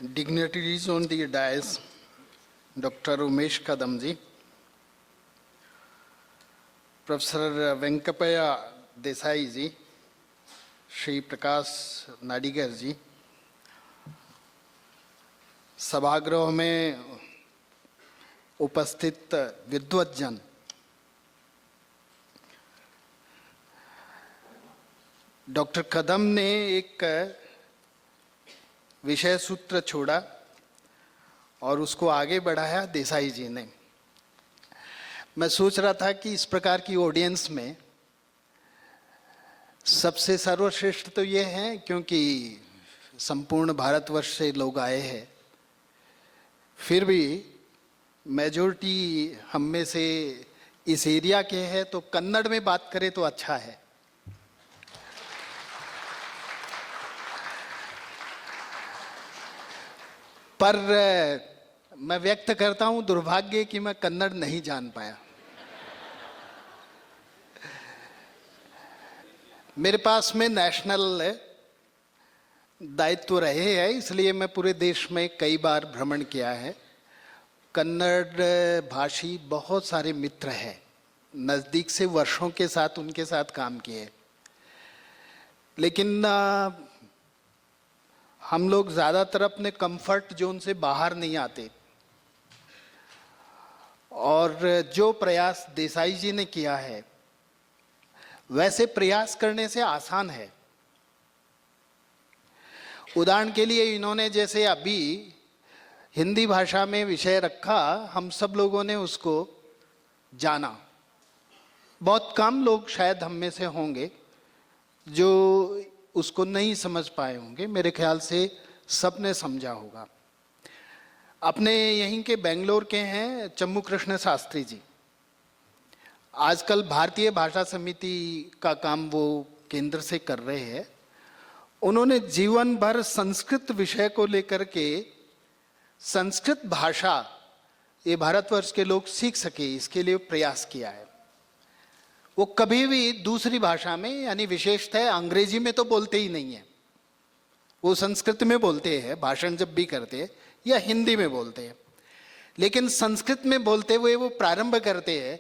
Dignitaries on the dais, Dr. Umesh Kadam ji, Professor Venkapaya Desai ji, Shri Prakash Nadigar जी, सभागृह में उपस्थित विद्वज्जन, doctor कदम ने एक विषय सूत्र छोड़ा और उसको आगे बढ़ाया देसाई जी ने। मैं सोच रहा था कि इस प्रकार की ऑडियंस में सबसे सर्वश्रेष्ठ तो ये हैं क्योंकि संपूर्ण भारतवर्ष से लोग आए हैं, फिर भी मेजॉरिटी हम में से इस एरिया के हैं, तो कन्नड़ में बात करें तो अच्छा है। पर मैं व्यक्त करता हूं दुर्भाग्य कि मैं कन्नड़ नहीं जान पाया। मेरे पास में नेशनल दायित्व रहे हैं, इसलिए मैं पूरे देश में कई बार भ्रमण किया है। कन्नड़ भाषी बहुत सारे मित्र हैं, नज़दीक से वर्षों के साथ उनके साथ काम किए, लेकिन हम लोग ज़्यादातर अपने कंफर्ट जोन से बाहर नहीं आते। और जो प्रयास देसाई जी ने किया है वैसे प्रयास करने से आसान है। उदाहरण के लिए इन्होंने जैसे अभी हिंदी भाषा में विषय रखा, हम सब लोगों ने उसको जाना। बहुत कम लोग शायद हम में से होंगे जो उसको नहीं समझ पाए होंगे, मेरे ख्याल से सबने समझा होगा। अपने यहीं के बेंगलोर के हैं चम्मू कृष्ण शास्त्री जी, आजकल भारतीय भाषा समिति का काम वो केंद्र से कर रहे हैं। उन्होंने जीवन भर संस्कृत विषय को लेकर के संस्कृत भाषा ये भारतवर्ष के लोग सीख सके इसके लिए प्रयास किया है। वो कभी भी दूसरी भाषा में, यानी विशेषतः अंग्रेजी में तो बोलते ही नहीं है, वो संस्कृत में बोलते हैं भाषण जब भी करते हैं, या हिंदी में बोलते हैं। लेकिन संस्कृत में बोलते हुए वो प्रारंभ करते हैं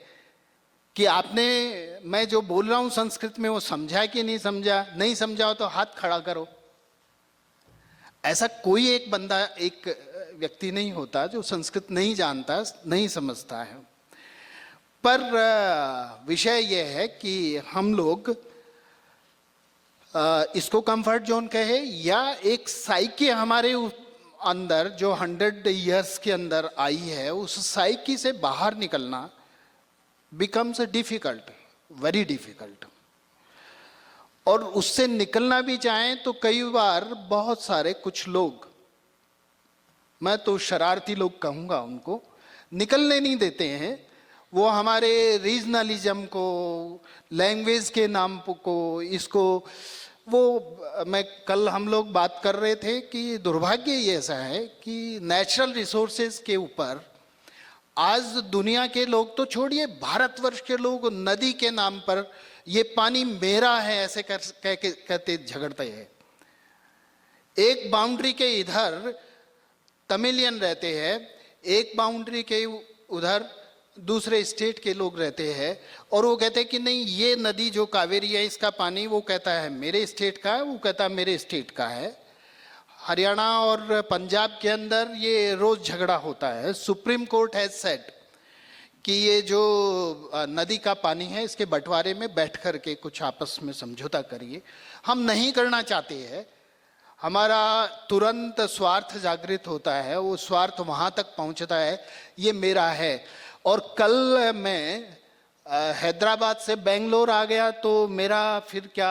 कि आपने, मैं जो बोल रहा हूँ संस्कृत में वो समझा कि नहीं समझा, नहीं समझा हो तो हाथ खड़ा करो। ऐसा कोई एक बंदा, एक व्यक्ति नहीं होता जो संस्कृत नहीं जानता, नहीं समझता है। पर विषय यह है कि हम लोग इसको कंफर्ट जोन कहे या एक साइकी हमारे अंदर जो 100 इयर्स के अंदर आई है, उस साइकी से बाहर निकलना बिकम्स डिफिकल्ट, वेरी डिफिकल्ट। और उससे निकलना भी चाहें तो कई बार बहुत सारे कुछ लोग, मैं तो शरारती लोग कहूँगा, उनको निकलने नहीं देते हैं। वो हमारे रीजनलिज्म को, लैंग्वेज के नाम को, इसको वो, मैं कल हम लोग बात कर रहे थे कि दुर्भाग्य ये ऐसा है कि नेचुरल रिसोर्सेज के ऊपर आज दुनिया के लोग तो छोड़िए, भारतवर्ष के लोग नदी के नाम पर ये पानी मेरा है ऐसे कहते झगड़ते हैं। एक बाउंड्री के इधर तमिलियन रहते हैं, एक बाउंड्री के उधर दूसरे स्टेट के लोग रहते हैं, और वो कहते हैं कि नहीं ये नदी जो कावेरी है इसका पानी, वो कहता है मेरे स्टेट का है, वो कहता है मेरे स्टेट का है। हरियाणा और पंजाब के अंदर ये रोज झगड़ा होता है। सुप्रीम कोर्ट हैज सेड कि ये जो नदी का पानी है इसके बंटवारे में बैठ कर के कुछ आपस में समझौता करिए। हम नहीं करना चाहते हैं, हमारा तुरंत स्वार्थ जागृत होता है, वो स्वार्थ वहाँ तक पहुँचता है ये मेरा है। और कल मैं हैदराबाद से बेंगलोर आ गया तो मेरा फिर क्या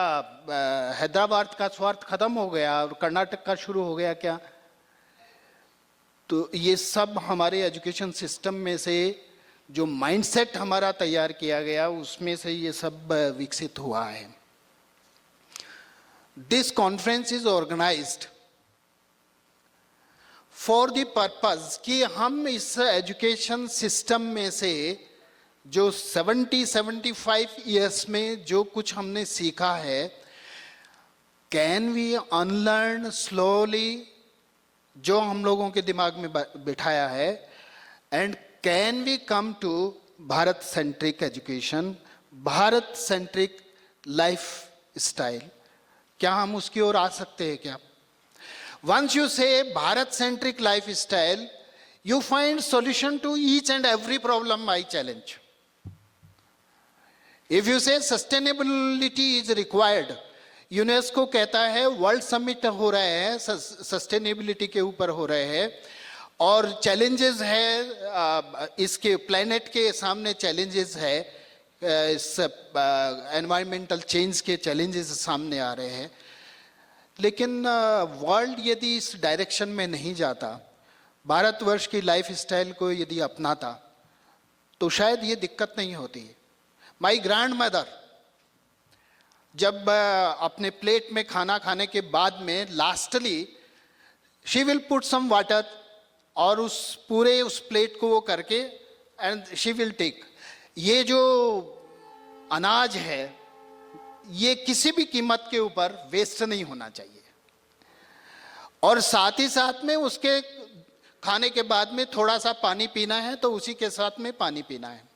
हैदराबाद का स्वार्थ खत्म हो गया और कर्नाटक का शुरू हो गया क्या? तो ये सब हमारे एजुकेशन सिस्टम में से जो माइंडसेट हमारा तैयार किया गया उसमें से ये सब विकसित हुआ है। This conference is organised for the purpose कि हम इस एजुकेशन सिस्टम में से जो 70-75 ईयर्स में जो कुछ हमने सीखा है, कैन वी अनलर्न स्लोली जो हम लोगों के दिमाग में बिठाया है, and can we come to Bharat centric education, Bharat centric life style, क्या हम उसकी ओर आ सकते हैं क्या? Once you say Bharat centric lifestyle, you find solution to each and every problem I challenge. If you say sustainability is required, UNESCO कहता है world summit हो रहे हैं सस्टेनेबिलिटी के ऊपर हो रहे हैं, और चैलेंजेस है इसके प्लेनेट के सामने, चैलेंजेस है इस एनवायरमेंटल चेंज के चैलेंजेस सामने आ रहे हैं। लेकिन वर्ल्ड यदि इस डायरेक्शन में नहीं जाता, भारतवर्ष की लाइफ स्टाइल को यदि अपनाता, तो शायद ये दिक्कत नहीं होती। माई ग्रैंड मदर जब अपने प्लेट में खाना खाने के बाद में lastly she will put some water, और उस पूरे उस प्लेट को वो करके एंड शी विल टेक, ये जो अनाज है ये किसी भी कीमत के ऊपर वेस्ट नहीं होना चाहिए, और साथ ही साथ में उसके खाने के बाद में थोड़ा सा पानी पीना है तो उसी के साथ में पानी पीना है।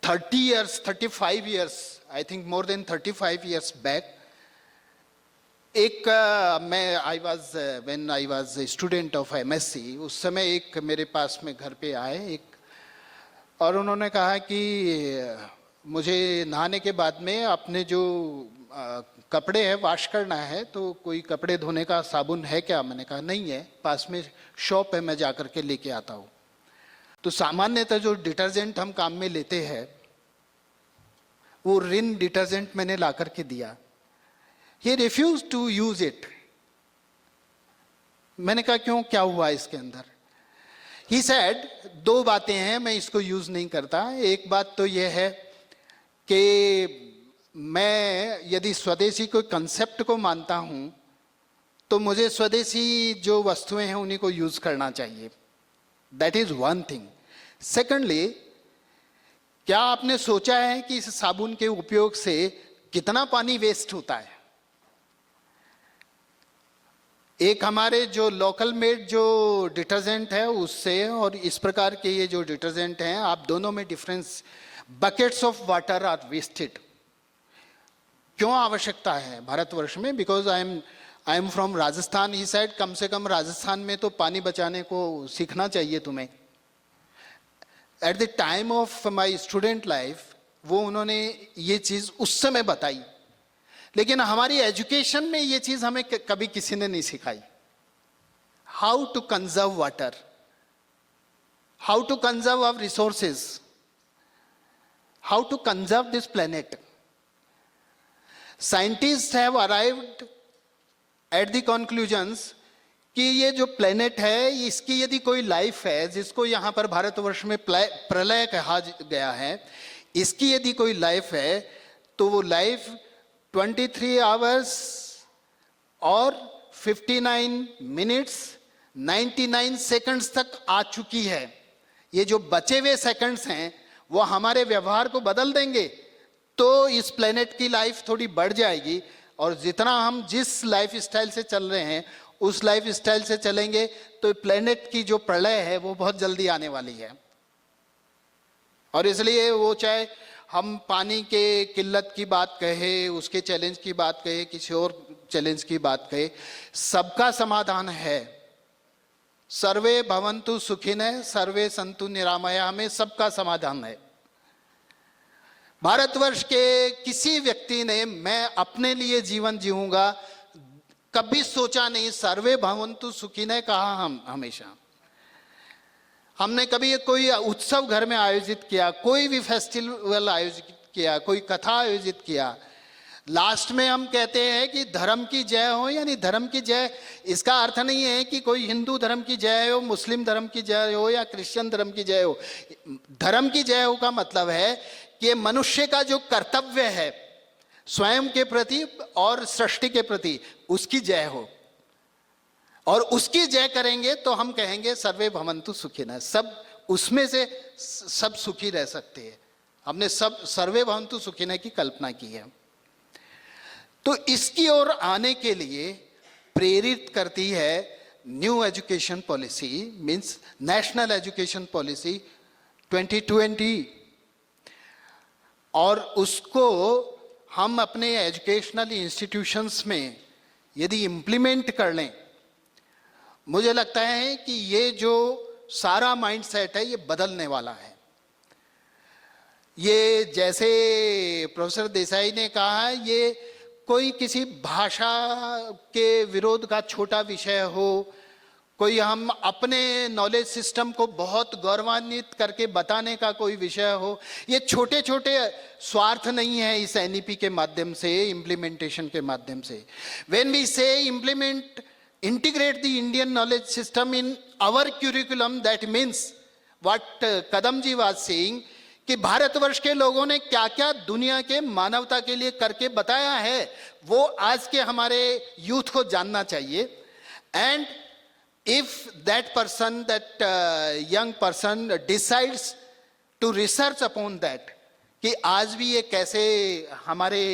30 years, 35 years, I think more than 35 years back, एक when I was a student of MSc, उस समय एक मेरे पास में घर पे आए एक, और उन्होंने कहा कि मुझे नहाने के बाद में अपने जो कपड़े हैं वॉश करना है, तो कोई कपड़े धोने का साबुन है क्या? मैंने कहा नहीं है, पास में शॉप है, मैं जाकर के लेके आता हूँ। तो सामान्यतः जो डिटर्जेंट हम काम में लेते हैं वो रिन डिटर्जेंट मैंने ला करके दिया। He refuse to use it. मैंने कहा क्यों, क्या हुआ इसके अंदर? ही सेड दो बातें हैं, मैं इसको यूज नहीं करता। एक बात तो यह है कि मैं यदि स्वदेशी कोई कंसेप्ट को मानता हूं तो मुझे स्वदेशी जो वस्तुएं हैं उन्हीं को यूज करना चाहिए। That is one thing. Secondly, क्या आपने सोचा है कि इस साबुन के उपयोग से कितना पानी वेस्ट होता है? एक हमारे जो लोकल मेड जो डिटर्जेंट है उससे और इस प्रकार के ये जो डिटर्जेंट हैं, आप दोनों में difference, buckets of water are wasted. क्यों आवश्यकता है भारतवर्ष में? Because I am from Rajasthan. ही साइड कम से कम राजस्थान में तो पानी बचाने को सीखना चाहिए तुम्हें। At the time of my student life वो उन्होंने ये चीज उस समय बताई, लेकिन हमारी एजुकेशन में ये चीज हमें कभी किसी ने नहीं सिखाई। How to conserve water, how to conserve our resources, how to conserve this planet. Scientist have arrived at the conclusions कि ये जो प्लेनेट है इसकी यदि कोई लाइफ है, जिसको यहाँ पर भारतवर्ष में प्रलय कहा गया है, इसकी यदि कोई लाइफ है तो वो लाइफ 23 आवर्स और 59 मिनट्स 99 सेकंड्स तक आ चुकी है। ये जो बचे हुए सेकंड्स हैं वो हमारे व्यवहार को बदल देंगे तो इस प्लेनेट की लाइफ थोड़ी बढ़ जाएगी, और जितना हम जिस लाइफ स्टाइल से चल रहे हैं उस लाइफ स्टाइल से चलेंगे तो प्लेनेट की जो प्रलय है वो बहुत जल्दी आने वाली है। और इसलिए वो चाहे हम पानी के किल्लत की बात कहे, उसके चैलेंज की बात कहे, किसी और चैलेंज की बात कहे, सबका समाधान है। सर्वे भवन्तु सुखिनः सर्वे सन्तु निरामयाः में सबका समाधान है। भारतवर्ष के किसी व्यक्ति ने मैं अपने लिए जीवन जीऊंगा कभी सोचा नहीं। सर्वे भवन्तु सुखिनः कहा हम हमेशा। हमने कभी कोई उत्सव घर में आयोजित किया, कोई भी फेस्टिवल आयोजित किया, कोई कथा आयोजित किया, लास्ट में हम कहते हैं कि धर्म की जय हो, यानी धर्म की जय, इसका अर्थ नहीं है कि कोई हिंदू धर्म की जय हो, मुस्लिम धर्म की जय हो या क्रिश्चियन धर्म की जय हो। धर्म की जय हो का मतलब है कि मनुष्य का जो कर्तव्य है स्वयं के प्रति और सृष्टि के प्रति, उसकी जय हो, और उसकी जय करेंगे तो हम कहेंगे सर्वे भवन्तु सुखिनः। सब उसमें से सब सुखी रह सकते हैं। हमने सब सर्वे भवन्तु सुखिनः की कल्पना की है। तो इसकी ओर आने के लिए प्रेरित करती है new education policy, means national education policy 2020, और उसको हम अपने एजुकेशनल इंस्टीट्यूशंस में यदि इम्प्लीमेंट कर लें, मुझे लगता है कि ये जो सारा माइंडसेट है ये बदलने वाला है। ये जैसे प्रोफेसर देसाई ने कहा, ये कोई किसी भाषा के विरोध का छोटा विषय हो, कोई हम अपने नॉलेज सिस्टम को बहुत गौरवान्वित करके बताने का कोई विषय हो, ये छोटे छोटे स्वार्थ नहीं है इस एनईपी के माध्यम से, इम्प्लीमेंटेशन के माध्यम से। व्हेन वी से implement, integrate the Indian knowledge system in our curriculum, that means what Kadam ji was saying, कि भारतवर्ष के लोगों ने क्या क्या दुनिया के मानवता के लिए करके बताया है, वो आज के हमारे यूथ को जानना चाहिए। And if that person, that young person decides to research upon that, कि आज भी ये कैसे हमारे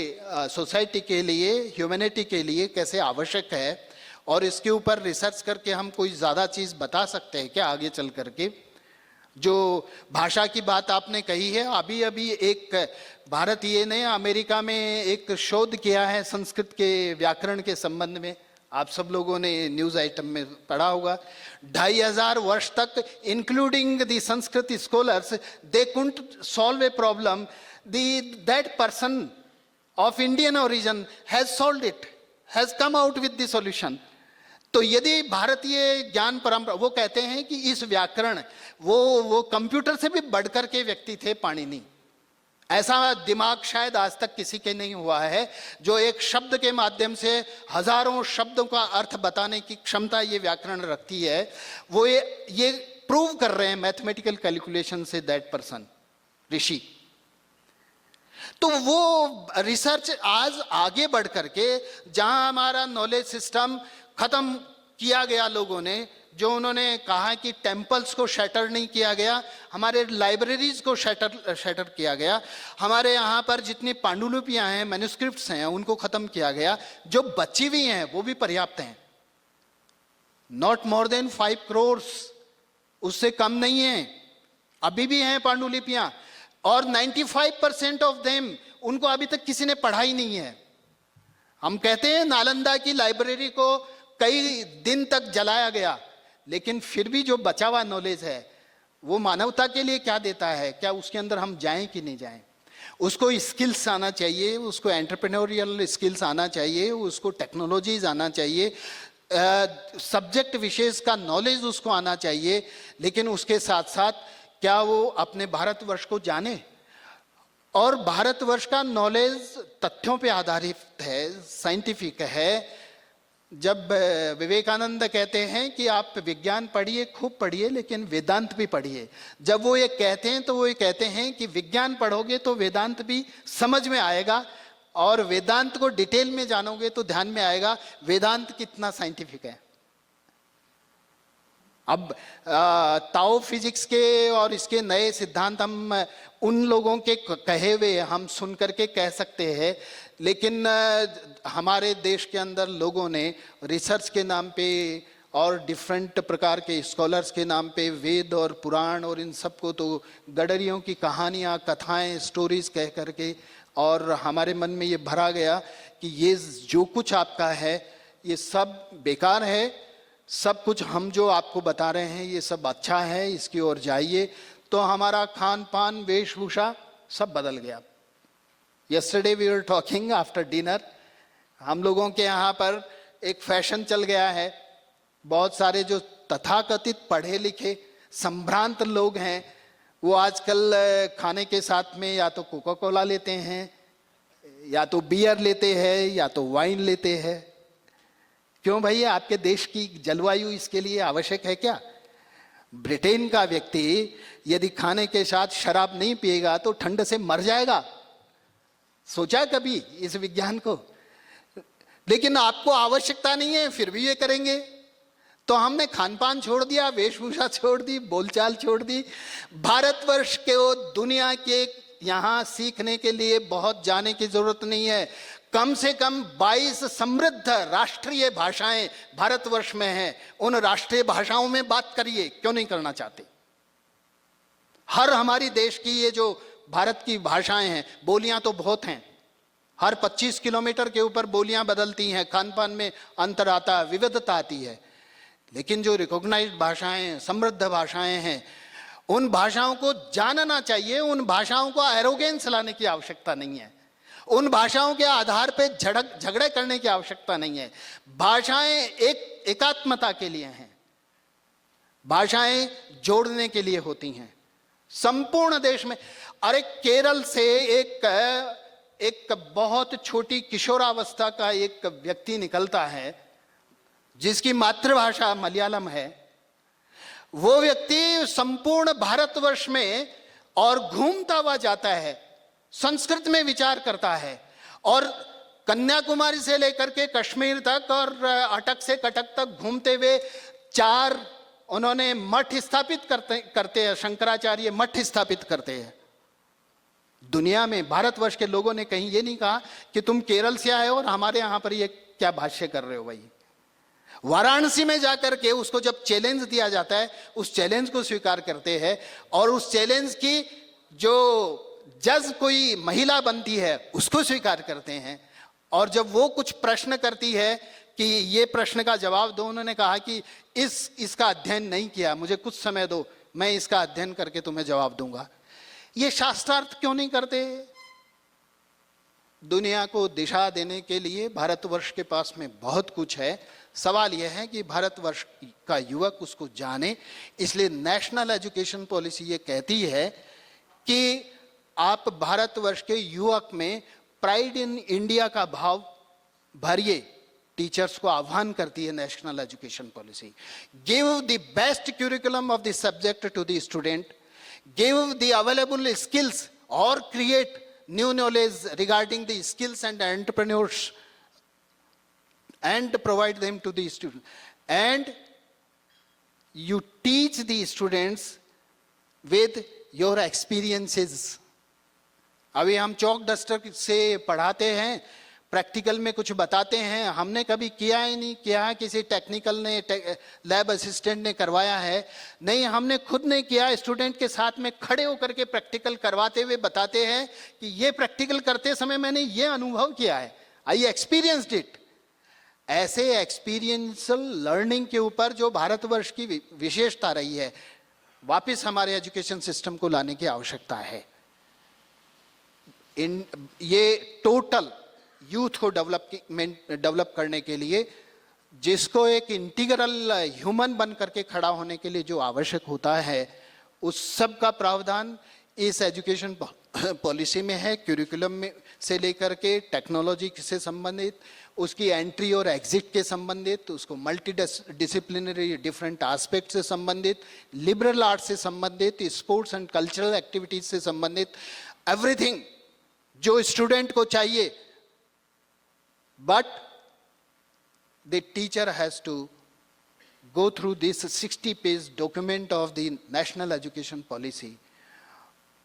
सोसाइटी के लिए, ह्यूमैनिटी के लिए कैसे आवश्यक है, और इसके ऊपर रिसर्च करके हम कोई ज़्यादा चीज़ बता सकते हैं क्या आगे चल करके। जो भाषा की बात आपने कही है, अभी अभी एक भारतीय ने अमेरिका में एक शोध किया है संस्कृत के व्याकरण के संबंध में, आप सब लोगों ने न्यूज़ आइटम में पढ़ा होगा। 2500 वर्ष तक, including the Sanskrit scholars, they couldn't solve a problem, that person of Indian origin has solved it, has come out with the solution. तो यदि भारतीय ज्ञान परंपरा, वो कहते हैं कि इस व्याकरण, वो कंप्यूटर से भी बढ़कर के व्यक्ति थे पाणिनि। ऐसा दिमाग शायद आज तक किसी के नहीं हुआ है जो एक शब्द के माध्यम से हजारों शब्दों का अर्थ बताने की क्षमता ये व्याकरण रखती है। वो ये प्रूव कर रहे हैं मैथमेटिकल कैलकुलेशन से, दैट पर्सन, ऋषि। तो वो रिसर्च आज आगे बढ़ करके, जहां हमारा नॉलेज सिस्टम खत्म किया गया लोगों ने, जो उन्होंने कहा कि टेम्पल्स को शटर नहीं किया गया, हमारे लाइब्रेरीज को शटर किया गया, हमारे यहाँ पर जितनी पांडुलिपियाँ हैं, मैन्युस्क्रिप्ट्स हैं, उनको खत्म किया गया। जो बची हुई हैं वो भी पर्याप्त हैं, नॉट मोर देन 5 करोड़, उससे कम नहीं है, अभी भी हैं पांडुलिपियाँ। और 95% ऑफ देम, उनको अभी तक किसी ने पढ़ा ही नहीं है। हम कहते हैं नालंदा की लाइब्रेरी को कई दिन तक जलाया गया, लेकिन फिर भी जो बचा हुआ नॉलेज है वो मानवता के लिए क्या देता है, क्या उसके अंदर हम जाएं कि नहीं जाएं। उसको स्किल्स आना चाहिए, उसको एंटरप्रेन्योरियल स्किल्स आना चाहिए, उसको टेक्नोलॉजीज आना चाहिए, सब्जेक्ट विशेष का नॉलेज उसको आना चाहिए। लेकिन उसके साथ साथ क्या वो अपने भारतवर्ष को जाने, और भारतवर्ष का नॉलेज तथ्यों पे आधारित है, साइंटिफिक है। जब विवेकानंद कहते हैं कि आप विज्ञान पढ़िए, खूब पढ़िए, लेकिन वेदांत भी पढ़िए, जब वो ये कहते हैं तो वो ये कहते हैं कि विज्ञान पढ़ोगे तो वेदांत भी समझ में आएगा, और वेदांत को डिटेल में जानोगे तो ध्यान में आएगा वेदांत कितना साइंटिफिक है। अब ताओ फिजिक्स के और इसके नए सिद्धांत हम उन लोगों के कहे हुए हम सुन करके कह सकते हैं, लेकिन हमारे देश के अंदर लोगों ने रिसर्च के नाम पे और डिफरेंट प्रकार के स्कॉलर्स के नाम पे वेद और पुराण और इन सब को तो गडरियों की कहानियाँ, कथाएं, स्टोरीज कह करके, और हमारे मन में ये भरा गया कि ये जो कुछ आपका है ये सब बेकार है, सब कुछ हम जो आपको बता रहे हैं ये सब अच्छा है, इसकी ओर जाइए। तो हमारा खान पान, वेशभूषा सब बदल गया। Yesterday we were talking after dinner, हम लोगों के यहाँ पर एक फैशन चल गया है, बहुत सारे जो तथाकथित पढ़े लिखे संभ्रांत लोग हैं वो आजकल खाने के साथ में या तो कोका कोला लेते हैं, या तो बियर लेते हैं, या तो वाइन लेते हैं। क्यों भाई, आपके देश की जलवायु इसके लिए आवश्यक है क्या? ब्रिटेन का व्यक्ति यदि खाने के साथ शराब नहीं पिएगा तो ठंड से मर जाएगा। सोचा कभी इस विज्ञान को? लेकिन आपको आवश्यकता नहीं है, फिर भी ये करेंगे। तो हमने खान पान छोड़ दिया, वेशभूषा छोड़ दी, बोलचाल छोड़ दी। भारतवर्ष के दुनिया के यहाँ सीखने के लिए बहुत जाने की जरूरत नहीं है। कम से कम 22 समृद्ध राष्ट्रीय भाषाएं भारतवर्ष में हैं। उन राष्ट्रीय भाषाओं में बात करिए, क्यों नहीं करना चाहते? हर हमारी देश की ये जो भारत की भाषाएं हैं, बोलियां तो बहुत हैं, हर 25 किलोमीटर के ऊपर बोलियां बदलती हैं, खान पान में अंतर आता है, विविधता आती है। लेकिन जो रिकॉग्नाइज्ड भाषाएं, समृद्ध भाषाएं हैं, उन भाषाओं को जानना चाहिए। उन भाषाओं को एरोगेंस लाने की आवश्यकता नहीं है, उन भाषाओं के आधार पे झगड़े करने की आवश्यकता नहीं है। भाषाएं एकात्मता के लिए हैं, भाषाएं जोड़ने के लिए होती हैं। संपूर्ण देश में, अरे केरल से एक बहुत छोटी किशोरावस्था का एक व्यक्ति निकलता है जिसकी मातृभाषा मलयालम है। वो व्यक्ति संपूर्ण भारतवर्ष में और घूमता हुआ जाता है, संस्कृत में विचार करता है, और कन्याकुमारी से लेकर के कश्मीर तक और अटक से कटक तक घूमते हुए 4 उन्होंने मठ स्थापित करते हैं, शंकराचार्य मठ स्थापित करते हैं। दुनिया में भारतवर्ष के लोगों ने कहीं ये नहीं कहा कि तुम केरल से आए हो और हमारे यहां पर ये क्या भाष्य कर रहे हो भाई। वाराणसी में जाकर के उसको जब चैलेंज दिया जाता है, उस चैलेंज को स्वीकार करते हैं, और उस चैलेंज की जो जज कोई महिला बनती है उसको स्वीकार करते हैं। और जब वो कुछ प्रश्न करती है कि ये प्रश्न का जवाब दो, उन्होंने कहा कि इसका अध्ययन नहीं किया, मुझे कुछ समय दो, मैं इसका अध्ययन करके तुम्हें जवाब दूंगा। ये शास्त्रार्थ क्यों नहीं करते? दुनिया को दिशा देने के लिए भारतवर्ष के पास में बहुत कुछ है। सवाल यह है कि भारतवर्ष का युवक उसको जाने। इसलिए नेशनल एजुकेशन पॉलिसी ये कहती है कि आप भारतवर्ष के युवक में प्राइड इन इंडिया का भाव भरिए। टीचर्स को आह्वान करती है national education policy. Give the best curriculum of the subject to the student, give the available skills or create new knowledge regarding the skills and entrepreneurs and provide them to the student, and you teach the students with your experiences. अभी हम चौक duster से पढ़ाते हैं, practical में कुछ बताते हैं, हमने कभी किया ही नहीं, किया किसी टेक्निकल ने, लैब असिस्टेंट ने करवाया है नहीं, हमने खुद ने किया। स्टूडेंट के साथ में खड़े होकर के प्रैक्टिकल करवाते हुए बताते हैं कि ये प्रैक्टिकल करते समय मैंने ये अनुभव किया है, आई एक्सपीरियंस्ड इट। ऐसे एक्सपीरियंशियल लर्निंग के ऊपर जो भारतवर्ष की विशेषता रही है, वापस हमारे एजुकेशन सिस्टम को लाने की आवश्यकता है। ये टोटल यूथ को डेवलप करने के लिए, जिसको एक इंटीग्रल ह्यूमन बन करके खड़ा होने के लिए जो आवश्यक होता है, उस सब का प्रावधान इस एजुकेशन पॉलिसी में है। क्यूरिकुलम में से लेकर के टेक्नोलॉजी से संबंधित, उसकी एंट्री और एग्जिट के संबंधित, उसको मल्टी डिसिप्लिनरी डिफरेंट एस्पेक्ट से संबंधित, लिबरल आर्ट्स से संबंधित, स्पोर्ट्स एंड कल्चरल एक्टिविटीज से संबंधित, एवरीथिंग जो स्टूडेंट को चाहिए। But the teacher has to go through this 60-page document of the national education policy.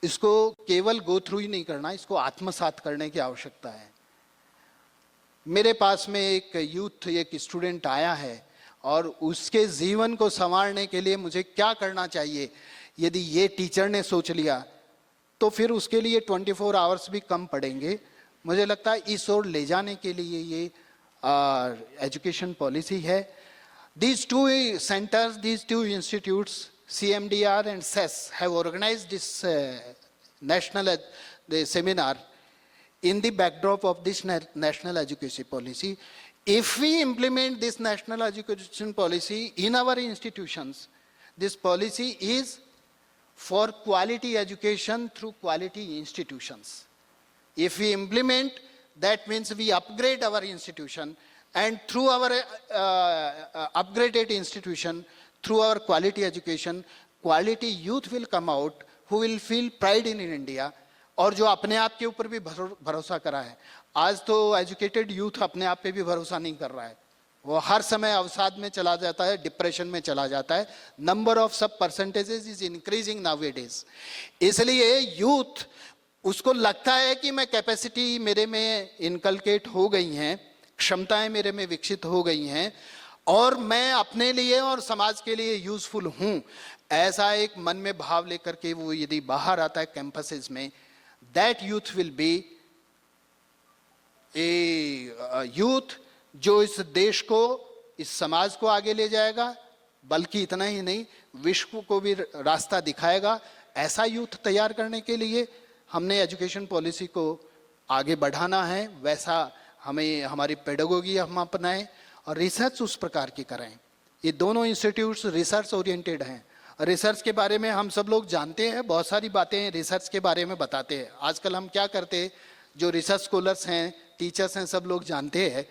इसको केवल गो थ्रू ही नहीं करना, इसको आत्मसात करने की आवश्यकता है। मेरे पास में एक यूथ, एक स्टूडेंट आया है और उसके जीवन को संवारने के लिए मुझे क्या करना चाहिए, यदि ये टीचर ने सोच लिया तो फिर उसके लिए 24 आवर्स भी कम पड़ेंगे। मुझे लगता है इस ओर ले जाने के लिए ये एजुकेशन पॉलिसी है। These two centers, these two institutes, CMDR and CES, have organized this national seminar in the backdrop of this national education policy. If we implement this national education policy in our institutions, this policy is for quality education through quality institutions. If we implement, that means we upgrade our institution, and through our upgraded institution, through our quality education, quality youth will come out who will feel pride in India, और जो अपने आप के ऊपर भी भरोसा करा है। आज तो एजुकेटेड यूथ अपने आप पे भी भरोसा नहीं कर रहा है, वो हर समय अवसाद में चला जाता है, डिप्रेशन में चला जाता है। नंबर ऑफ सब परसेंटेजेस इज इंक्रीजिंग नाउअडेज। इसलिए यूथ उसको लगता है कि मैं कैपेसिटी मेरे में इनकलकेट हो गई हैं, क्षमताएं मेरे में विकसित हो गई हैं और मैं अपने लिए और समाज के लिए यूजफुल हूं, ऐसा एक मन में भाव लेकर के वो यदि बाहर आता है कैंपसेस में, that youth will be A youth जो इस देश को, इस समाज को आगे ले जाएगा, बल्कि इतना ही नहीं विश्व को भी रास्ता दिखाएगा। ऐसा यूथ तैयार करने के लिए हमने एजुकेशन पॉलिसी को आगे बढ़ाना है, वैसा हमें हमारी पेडागोगी हम अपनाएं और रिसर्च उस प्रकार की करें। ये दोनों इंस्टीट्यूट्स रिसर्च ओरिएंटेड हैं। रिसर्च के बारे में हम सब लोग जानते हैं, बहुत सारी बातें रिसर्च के बारे में बताते हैं। आजकल हम क्या करते हैं, जो रिसर्च स्कॉलर्स हैं, टीचर्स हैं, सब लोग जानते हैं,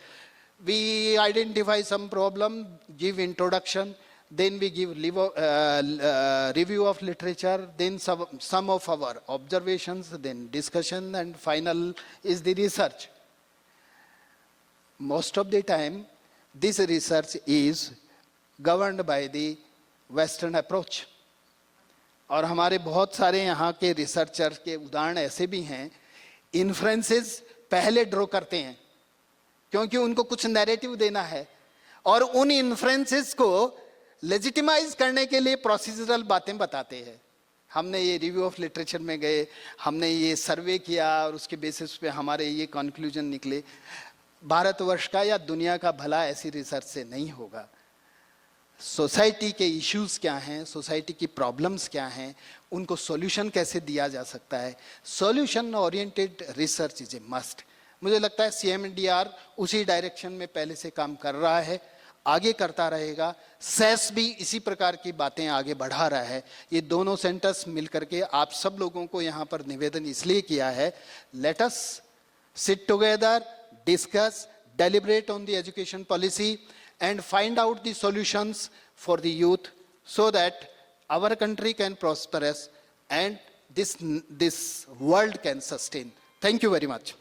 we identify some problem, give introduction, then we give review of literature, then some of our observations, then discussion, and final is the research. Most of the time this research is governed by the western approach. और हमारे बहुत सारे यहाँ के researcher के उदाहरण ऐसे भी हैं, इन्फ्रेंसेस पहले ड्रॉ करते हैं क्योंकि उनको कुछ नैरेटिव देना है और उन इन्फ्रेंसेस को लेजिटिमाइज करने के लिए प्रोसीजरल बातें बताते हैं। हमने ये रिव्यू ऑफ लिटरेचर में गए, हमने ये सर्वे किया और उसके बेसिस पे हमारे ये कंक्लूजन निकले। भारतवर्ष का या दुनिया का भला ऐसी रिसर्च से नहीं होगा। सोसाइटी के इश्यूज क्या हैं, सोसाइटी की प्रॉब्लम्स क्या हैं, उनको सॉल्यूशन कैसे दिया जा सकता है, solution oriented research is a must. मुझे लगता है CMDR उसी डायरेक्शन में पहले से काम कर रहा है, आगे करता रहेगा। सेस भी इसी प्रकार की बातें आगे बढ़ा रहा है। ये दोनों सेंटर्स मिलकर के आप सब लोगों को यहाँ पर निवेदन इसलिए किया है, let us sit together, discuss, deliberate on the education policy and find out the solutions for the youth so that our country can prosper and this world can sustain. Thank you very much.